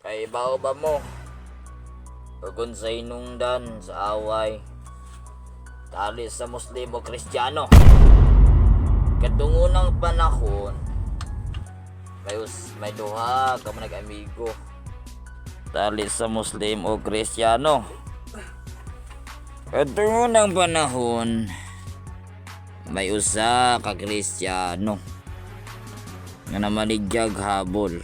Ay bao ba mo? Pagkon sa inungdan sa away, tali sa Muslim o Kristiyano. Kadungunang panahon, may duha ka man nag-amigo. Tali sa Muslim o Kristiyano. Kadungunang panahon, may usa ka Kristiyano nga namaligyag habol.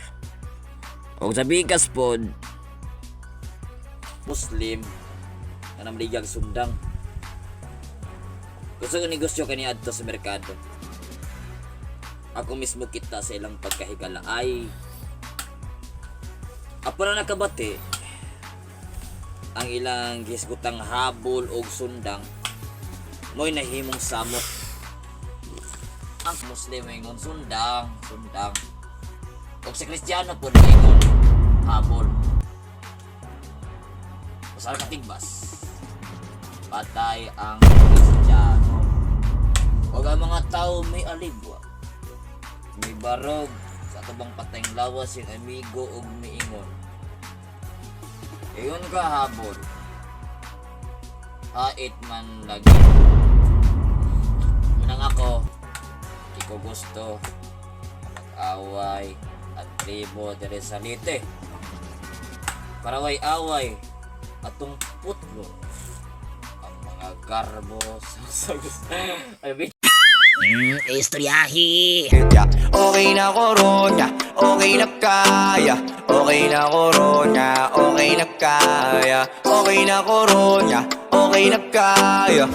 O sa bigas pod, Muslim nga namaligyag sundang. Gusto ko negosyo kani adto sa merkado. Ako mismo kita sa ilang pagkahigala ay apo na nakabati ang ilang gisgutang habol o sundang mo'y nahimong samot. Ang Muslim ingon sundang o sa Kristiyano po ingon habol. Masal katigbas patay ang Kristiyano. O ang mga tao may alibwa, may barog sa atubang patayng lawas yung amigo o miingon. Iyon ka habol, hait man lagi. Manang ako, di ko gusto mag-away at tribo dire sa lite. Para way away atong putlo ang mga garbo sa ay istoryahi. Okay na corona, okay na kaya. Okay na corona, okay na kaya. Okay na corona, okay na kaya.